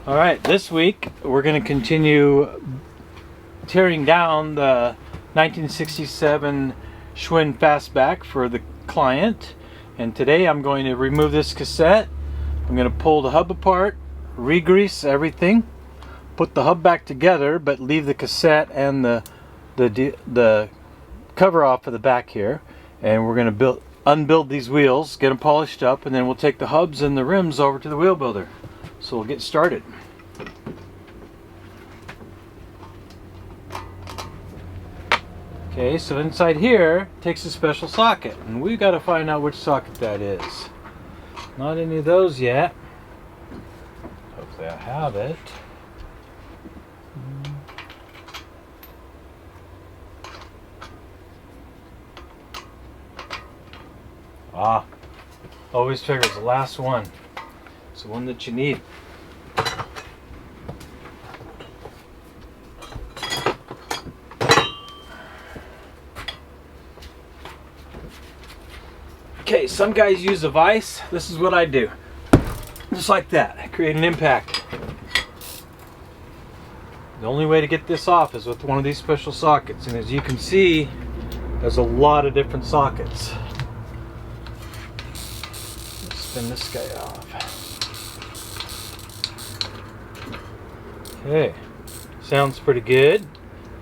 Alright, this week we're going to continue tearing down the 1967 Schwinn Fastback for the client. And today I'm going to remove this cassette. I'm going to pull the hub apart, re-grease everything, put the hub back together, but leave the cassette and the cover off of the back here. And we're going to unbuild these wheels, get them polished up, and then we'll take the hubs and the rims over to the wheel builder. So we'll get started. Okay, so inside here takes a special socket, and we've got to find out which socket that is. Not any of those yet. Hopefully I have it. Always figures the last one. It's the one that you need. Okay, some guys use a vise. This is what I do. Just like that. I create an impact. The only way to get this off is with one of these special sockets. And as you can see, there's a lot of different sockets. Let's spin this guy off. Okay, sounds pretty good.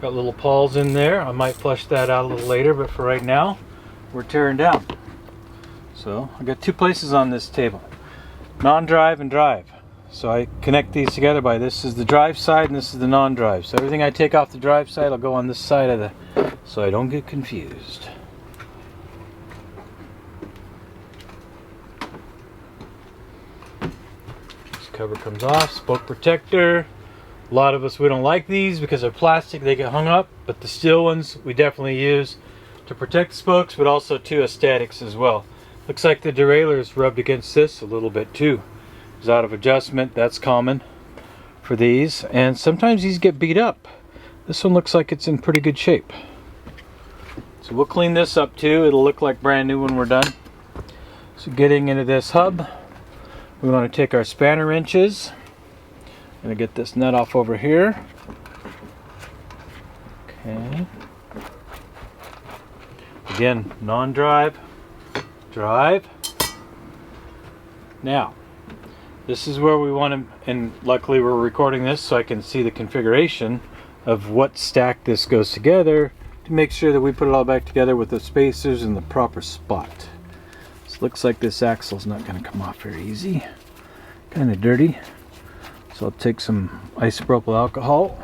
Got little pawls in there. I might flush that out a little later, but for right now, we're tearing down. So I got two places on this table, non-drive and drive. So I connect these together by this is the drive side and this is the non-drive. So everything I take off the drive side will go on this side of so I don't get confused. This cover comes off, spoke protector. A lot of us, we don't like these because they're plastic, they get hung up, but the steel ones we definitely use to protect the spokes, but also to aesthetics as well. Looks like the derailleur is rubbed against this a little bit too. It's out of adjustment. That's common for these. And sometimes these get beat up. This one looks like it's in pretty good shape. So we'll clean this up too. It'll look like brand new when we're done. So getting into this hub, we want to take our spanner wrenches. I'm going to get this nut off over here. Okay. Again, non-drive. Drive. Now, this is where we want to, and luckily we're recording this so I can see the configuration of what stack this goes together to make sure that we put it all back together with the spacers in the proper spot. So it looks like this axle's not going to come off very easy. Kind of dirty. So I'll take some isopropyl alcohol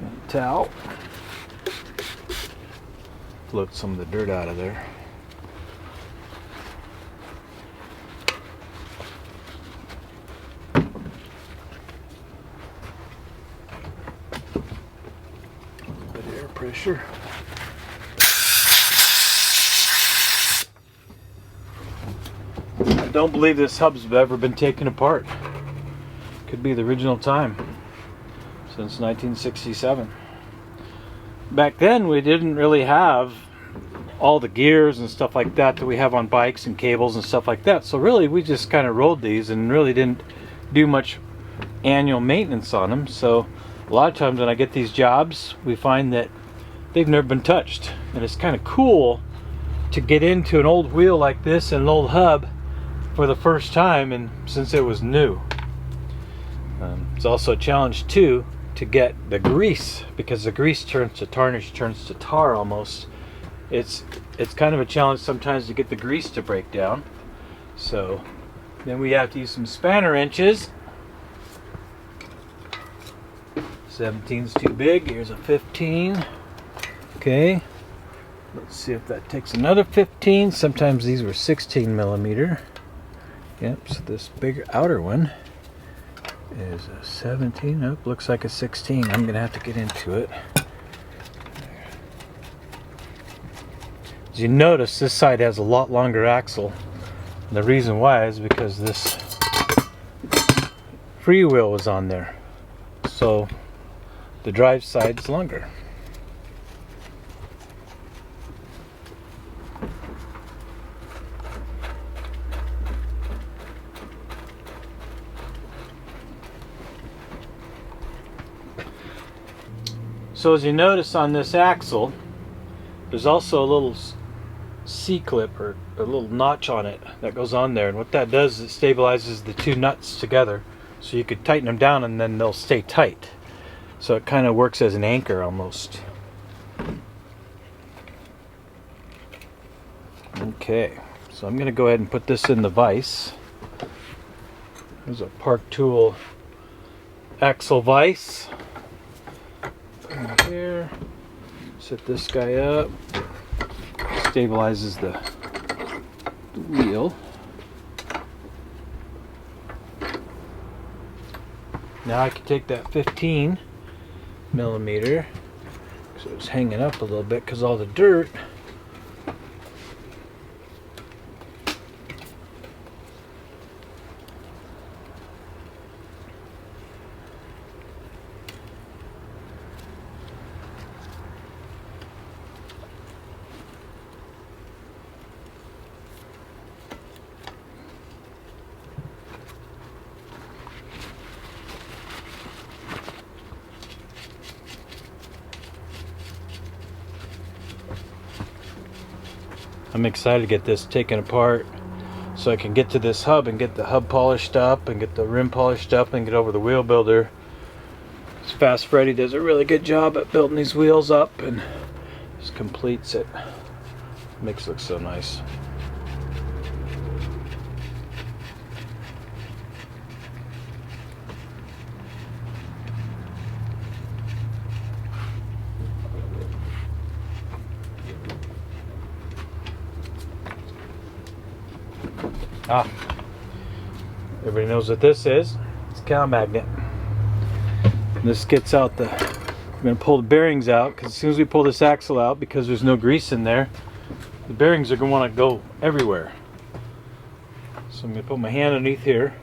and a towel. Float some of the dirt out of there. Pressure. I don't believe this hub's ever been taken apart. Could be the original time, since 1967. Back then we didn't really have all the gears and stuff like that we have on bikes and cables and stuff like that. So really we just kind of rode these and really didn't do much annual maintenance on them. So a lot of times when I get these jobs, we find that they've never been touched, and it's kind of cool to get into an old wheel like this and an old hub for the first time, and since it was new. It's also a challenge too to get the grease, because the grease turns to tarnish, turns to tar almost. It's kind of a challenge sometimes to get the grease to break down. So then we have to use some spanner wrenches. 17's too big. Here's a 15. Okay, let's see if that takes another 15. Sometimes these were 16 millimeter. Yep, so this bigger outer one is a 17. Nope, looks like a 16. I'm gonna have to get into it. As you notice, this side has a lot longer axle. And the reason why is because this freewheel was on there. So the drive side's longer. So as you notice on this axle, there's also a little C-clip or a little notch on it that goes on there, and what that does is it stabilizes the two nuts together, so you could tighten them down and then they'll stay tight. So it kind of works as an anchor almost. Okay, so I'm going to go ahead and put this in the vise. There's a Park Tool axle vise. Put it in here. Set this guy up. Stabilizes the wheel. Now I can take that 15 millimeter, so it's hanging up a little bit because all the dirt. I'm excited to get this taken apart so I can get to this hub and get the hub polished up and get the rim polished up and get over the wheel builder. Fast Freddy does a really good job at building these wheels up and just completes it. Makes it look so nice. Everybody knows what this is. It's a cow magnet. And this gets out the, I'm going to pull the bearings out, because as soon as we pull this axle out, because there's no grease in there, the bearings are going to want to go everywhere. So I'm going to put my hand underneath here,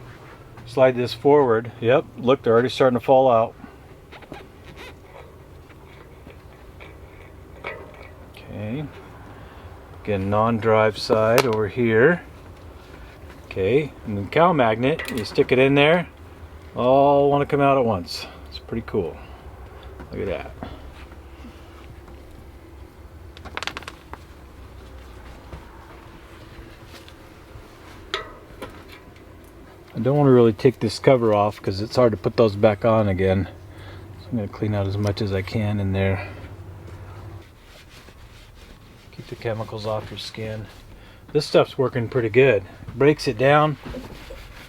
slide this forward. Yep, look, they're already starting to fall out. Okay. Again, non-drive side over here. Okay, and the cow magnet, you stick it in there, all want to come out at once. It's pretty cool. Look at that. I don't want to really take this cover off because it's hard to put those back on again. So I'm going to clean out as much as I can in there. Keep the chemicals off your skin. This stuff's working pretty good. Breaks it down.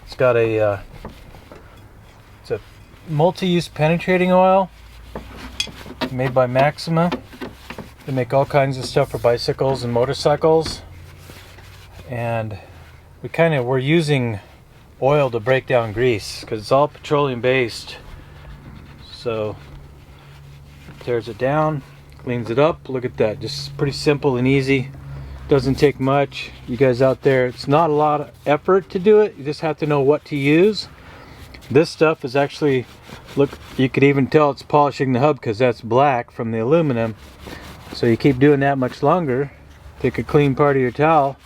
It's got a it's a multi-use penetrating oil made by Maxima. They make all kinds of stuff for bicycles and motorcycles, and we're using oil to break down grease because it's all petroleum based. So tears it down, cleans it up. Look at that, just pretty simple and easy. Doesn't take much. You guys out there, it's not a lot of effort to do it. You just have to know what to use. This stuff is actually, look, you could even tell it's polishing the hub because that's black from the aluminum. So you keep doing that much longer. Take a clean part of your towel,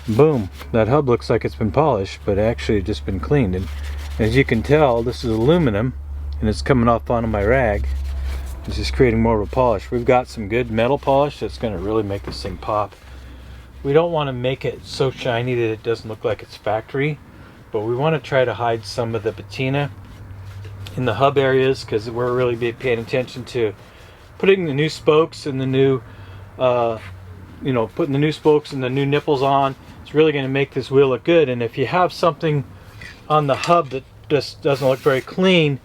boom, that hub looks like it's been polished, but actually just been cleaned. And as you can tell, this is aluminum and it's coming off onto my rag. It's just creating more of a polish. We've got some good metal polish that's going to really make this thing pop. We don't want to make it so shiny that it doesn't look like it's factory, but we want to try to hide some of the patina in the hub areas because we're really paying attention to putting the new spokes and the new, putting the new spokes and the new nipples on. It's really going to make this wheel look good. And if you have something on the hub that just doesn't look very clean,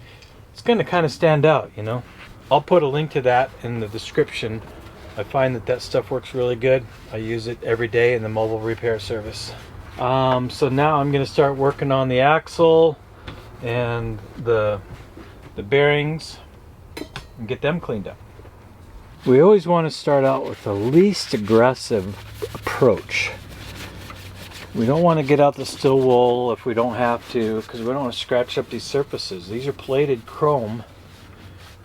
it's going to kind of stand out, you know. I'll put a link to that in the description. I find that stuff works really good. I use it every day in the mobile repair service. So now I'm going to start working on the axle and the bearings and get them cleaned up. We always want to start out with the least aggressive approach. We don't want to get out the steel wool if we don't have to, because we don't want to scratch up these surfaces. These are plated chrome.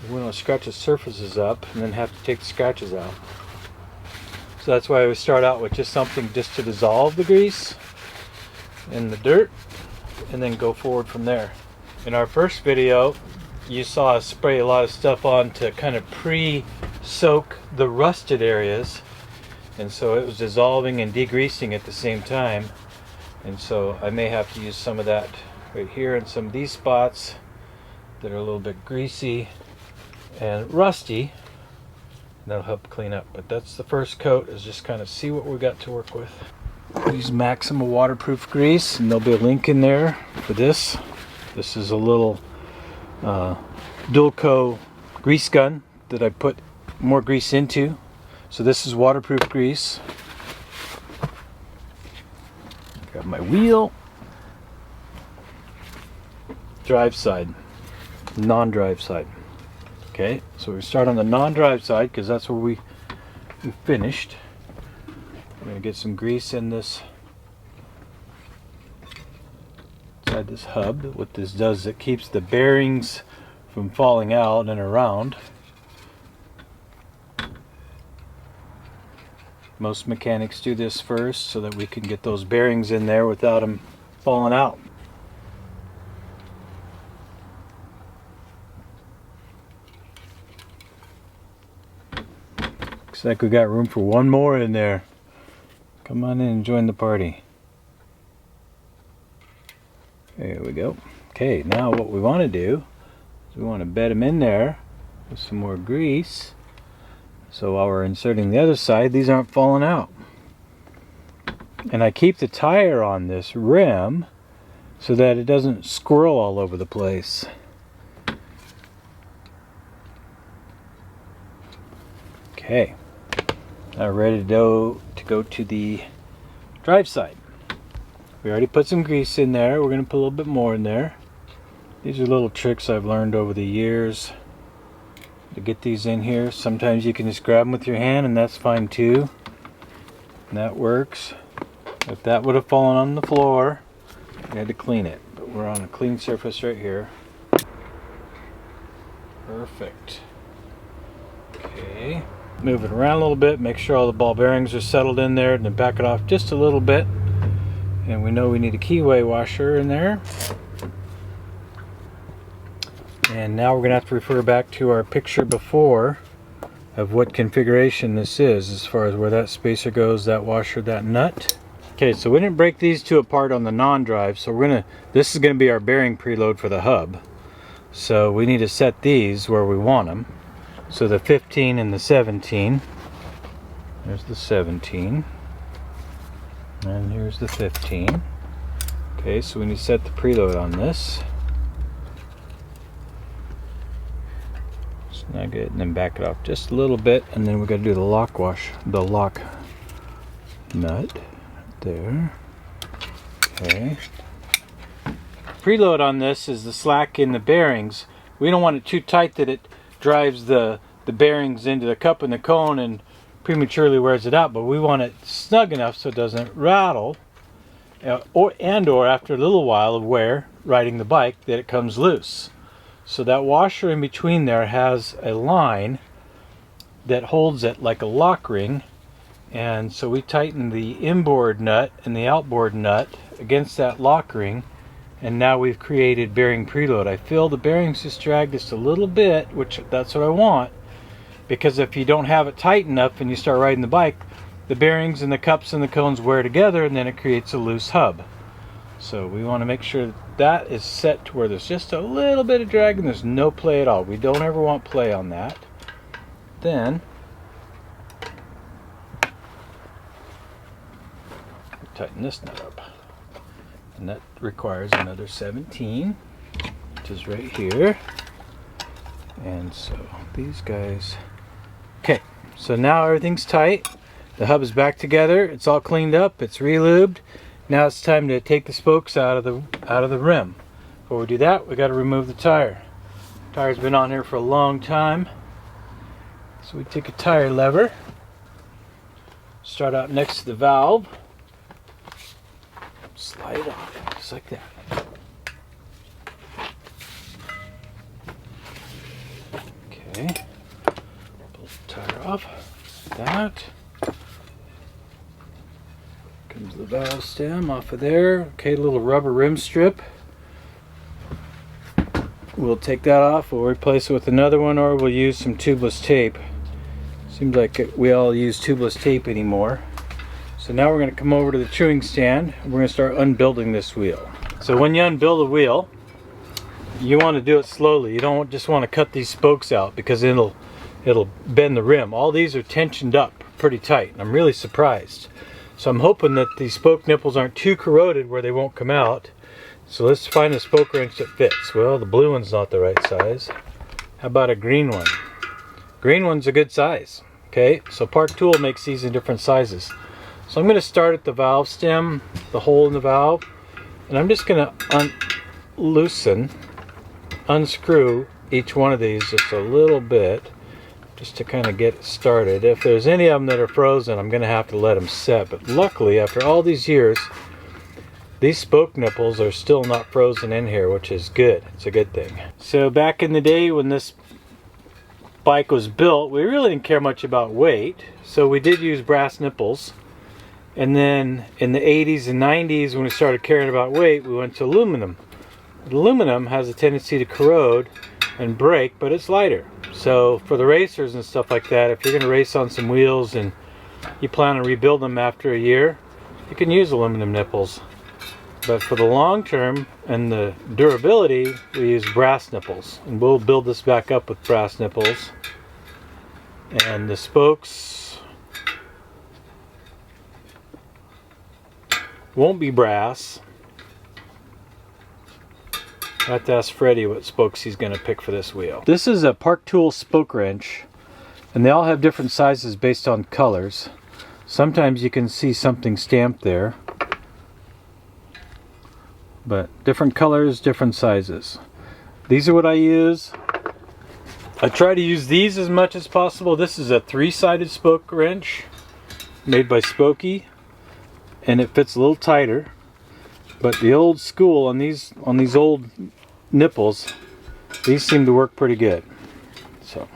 We want to scratch the surfaces up and then have to take the scratches out. So that's why we start out with just something just to dissolve the grease and the dirt, and then go forward from there. In our first video, you saw us spray a lot of stuff on to kind of pre-soak the rusted areas, and so it was dissolving and degreasing at the same time. And so I may have to use some of that right here in some of these spots that are a little bit greasy and rusty. That'll help clean up. But that's the first coat, is just kind of see what we got to work with. Use Maxima waterproof grease, and there'll be a link in there for this. This is a little Dulco grease gun that I put more grease into. So this is waterproof grease. Got my wheel. Drive side, non-drive side. Okay, so we start on the non-drive side because that's where we finished. I'm going to get some grease in this, inside this hub. What this does is it keeps the bearings from falling out and around. Most mechanics do this first so that we can get those bearings in there without them falling out. Looks like we got room for one more in there. Come on in and join the party. There we go. Okay, now what we want to do is we want to bed them in there with some more grease. So while we're inserting the other side, these aren't falling out. And I keep the tire on this rim so that it doesn't squirrel all over the place. Okay, now ready to go to the drive side. We already put some grease in there. We're going to put a little bit more in there. These are little tricks I've learned over the years to get these in here. Sometimes you can just grab them with your hand, and that's fine too, and that works. If that would have fallen on the floor, we had to clean it, but we're on a clean surface right here. Perfect. Okay, move it around a little bit, make sure all the ball bearings are settled in there, and then back it off just a little bit. And we know we need a keyway washer in there. And now we're going to have to refer back to our picture before of what configuration this is, as far as where that spacer goes, that washer, that nut. Okay, so we didn't break these two apart on the non-drive, so this is going to be our bearing preload for the hub. So we need to set these where we want them. So the 15 and the 17. There's the 17. And here's the 15. Okay, so we need to set the preload on this. Snug it and then back it off just a little bit, and then we're going to do the lock nut there. Okay. Preload on this is the slack in the bearings. We don't want it too tight that it drives the bearings into the cup and the cone and prematurely wears it out, but we want it snug enough so it doesn't rattle, or after a little while of wear riding the bike that it comes loose. So that washer in between there has a line that holds it like a lock ring, and so we tighten the inboard nut and the outboard nut against that lock ring, and now we've created bearing preload. I feel the bearings just drag just a little bit, which that's what I want, because if you don't have it tight enough and you start riding the bike, the bearings and the cups and the cones wear together, and then it creates a loose hub. So we want to make sure that is set to where there's just a little bit of drag and there's no play at all. We don't ever want play on that. Then tighten this nut up, and that requires another 17, which is right here. And so these guys, okay, so now everything's tight, the hub is back together, it's all cleaned up, it's re-lubed. Now it's time to take the spokes out of the rim. Before we do that, we got to remove the tire. The tire's been on here for a long time, so we take a tire lever, start out next to the valve, slide it off just like that. Okay, pull the tire off like that. Comes the valve stem off of there. Okay, little rubber rim strip. we'll take that off, we'll replace it with another one, or we'll use some tubeless tape. Seems like we all use tubeless tape anymore. So now we're going to come over to the chewing stand and we're going to start unbuilding this wheel. So when you unbuild a wheel, you want to do it slowly. You don't just want to cut these spokes out because it'll bend the rim. All these are tensioned up pretty tight, and I'm really surprised. So I'm hoping that the spoke nipples aren't too corroded where they won't come out. So let's find a spoke wrench that fits. Well, the blue one's not the right size. How about a green one? Green one's a good size. Okay, so Park Tool makes these in different sizes. So I'm going to start at the valve stem, the hole in the valve, and I'm just going to unscrew each one of these just a little bit, just to kind of get it started. If there's any of them that are frozen, I'm going to have to let them set. But luckily, after all these years, these spoke nipples are still not frozen in here, which is good. It's a good thing. So back in the day when this bike was built, we really didn't care much about weight, so we did use brass nipples. And then in the 80s and 90s, when we started caring about weight, we went to aluminum. Aluminum has a tendency to corrode and break, but it's lighter. So for the racers and stuff like that, if you're going to race on some wheels and you plan to rebuild them after a year, you can use aluminum nipples. But for the long term and the durability, we use brass nipples. And we'll build this back up with brass nipples. And the spokes won't be brass. I have to ask Freddie what spokes he's going to pick for this wheel. This is a Park Tool spoke wrench, and they all have different sizes based on colors. Sometimes you can see something stamped there, but different colors, different sizes. These are what I use. I try to use these as much as possible. This is a 3-sided spoke wrench made by Spokey, and it fits a little tighter. But the old school on these old nipples, these seem to work pretty good. So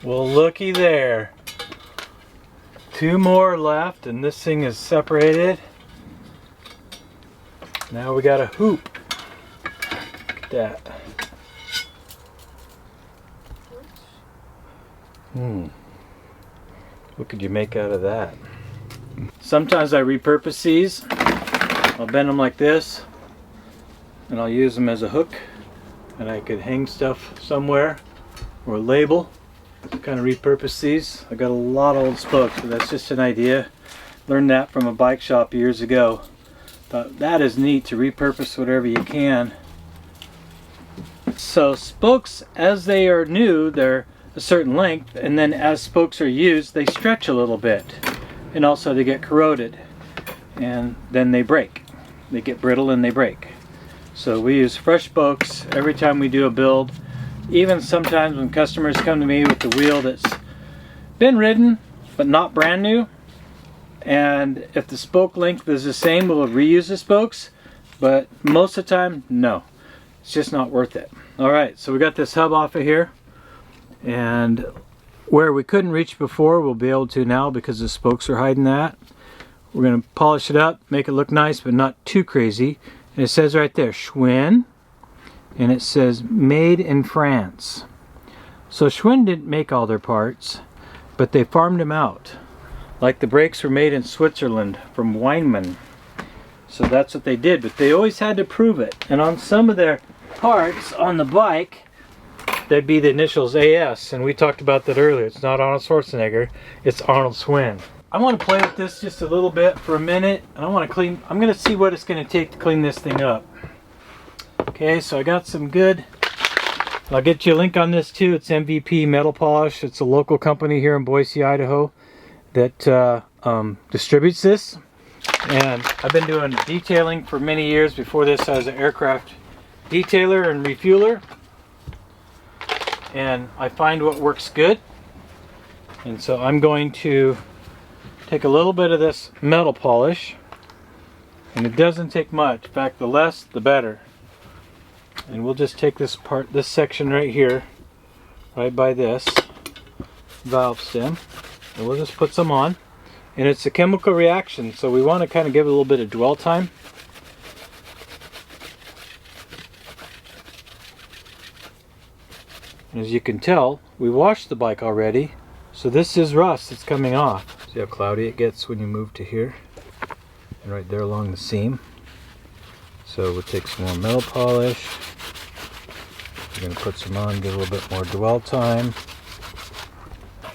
well, looky there. 2 more left, and this thing is separated. Now we got a hoop. Look at that. What could you make out of that? Sometimes I repurpose these. I'll bend them like this, and I'll use them as a hook, and I could hang stuff somewhere or label. Kind of repurpose these. I got a lot of old spokes, but that's just an idea. Learned that from a bike shop years ago. Thought that is neat to repurpose whatever you can. So spokes, as they are new, they're a certain length, and then as spokes are used, they stretch a little bit, and also they get corroded, and then they break. They get brittle and they break. So we use fresh spokes every time we do a build. Even sometimes when customers come to me with the wheel that's been ridden but not brand new, and if the spoke length is the same, we'll reuse the spokes, but most of the time, no. It's just not worth it. Alright, so we got this hub off of here, and where we couldn't reach before, we'll be able to now because the spokes are hiding that. We're going to polish it up, make it look nice but not too crazy. And it says right there, Schwinn. And it says made in France. So Schwinn didn't make all their parts, but they farmed them out. Like the brakes were made in Switzerland from Weinmann. So that's what they did, but they always had to prove it. And on some of their parts on the bike, there'd be the initials AS, and we talked about that earlier. It's not Arnold Schwarzenegger, it's Arnold Schwinn. I want to play with this just a little bit for a minute, and I'm going to see what it's going to take to clean this thing up. Okay, so I got some good, I'll get you a link on this too. It's MVP Metal Polish. It's a local company here in Boise, Idaho that distributes this. And I've been doing detailing for many years. Before this I was an aircraft detailer and refueler. And I find what works good. And so I'm going to take a little bit of this metal polish, and it doesn't take much. In fact, the less the better. And we'll just take this section right here, right by this valve stem, and we'll just put some on. And it's a chemical reaction, so we want to kind of give it a little bit of dwell time. And as you can tell, we washed the bike already, so this is rust that's coming off. See how cloudy it gets when you move to here? And right there along the seam. So we'll take some more metal polish. We're going to put some on, give a little bit more dwell time.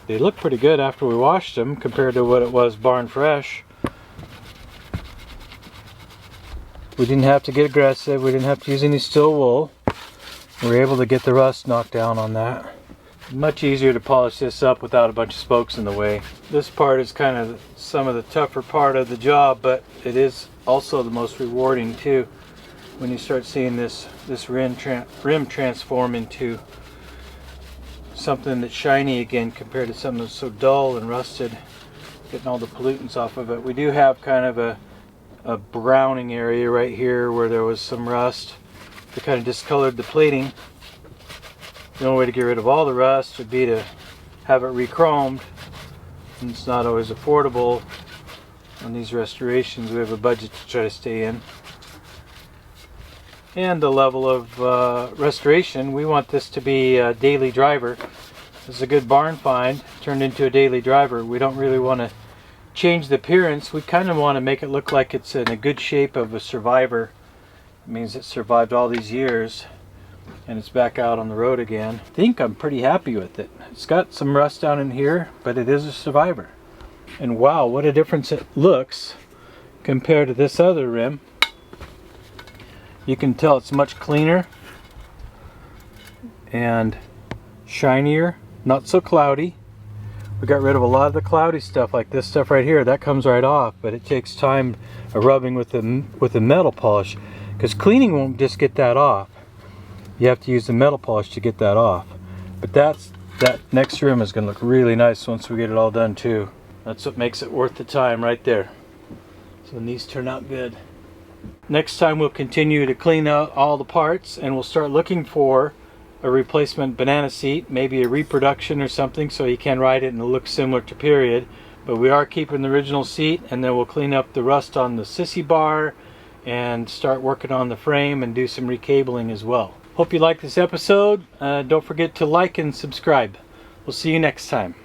They look pretty good after we washed them compared to what it was barn fresh. We didn't have to get aggressive. We didn't have to use any steel wool. We were able to get the rust knocked down on that. Much easier to polish this up without a bunch of spokes in the way. This part is kind of some of the tougher part of the job, but it is also the most rewarding too. When you start seeing this rim transform into something that's shiny again compared to something that's so dull and rusted, getting all the pollutants off of it. We do have kind of a browning area right here where there was some rust that kind of discolored the plating. The only way to get rid of all the rust would be to have it re-chromed, and it's not always affordable on these restorations. We have a budget to try to stay in. And the level of restoration, we want this to be a daily driver. This is a good barn find, turned into a daily driver. We don't really want to change the appearance. We kind of want to make it look like it's in a good shape of a survivor. It means it survived all these years and it's back out on the road again. I think I'm pretty happy with it. It's got some rust down in here, but it is a survivor. And wow, what a difference it looks compared to this other rim. You can tell it's much cleaner and shinier, not so cloudy. We got rid of a lot of the cloudy stuff, like this stuff right here. That comes right off, but it takes time of rubbing with the metal polish, because cleaning won't just get that off. You have to use the metal polish to get that off. But that next rim is going to look really nice once we get it all done too. That's what makes it worth the time right there. So when these turn out good. Next time we'll continue to clean out all the parts, and we'll start looking for a replacement banana seat, maybe a reproduction or something, so you can ride it and it'll look similar to period. But we are keeping the original seat, and then we'll clean up the rust on the sissy bar and start working on the frame and do some recabling as well. Hope you like this episode. Don't forget to like and subscribe. We'll see you next time.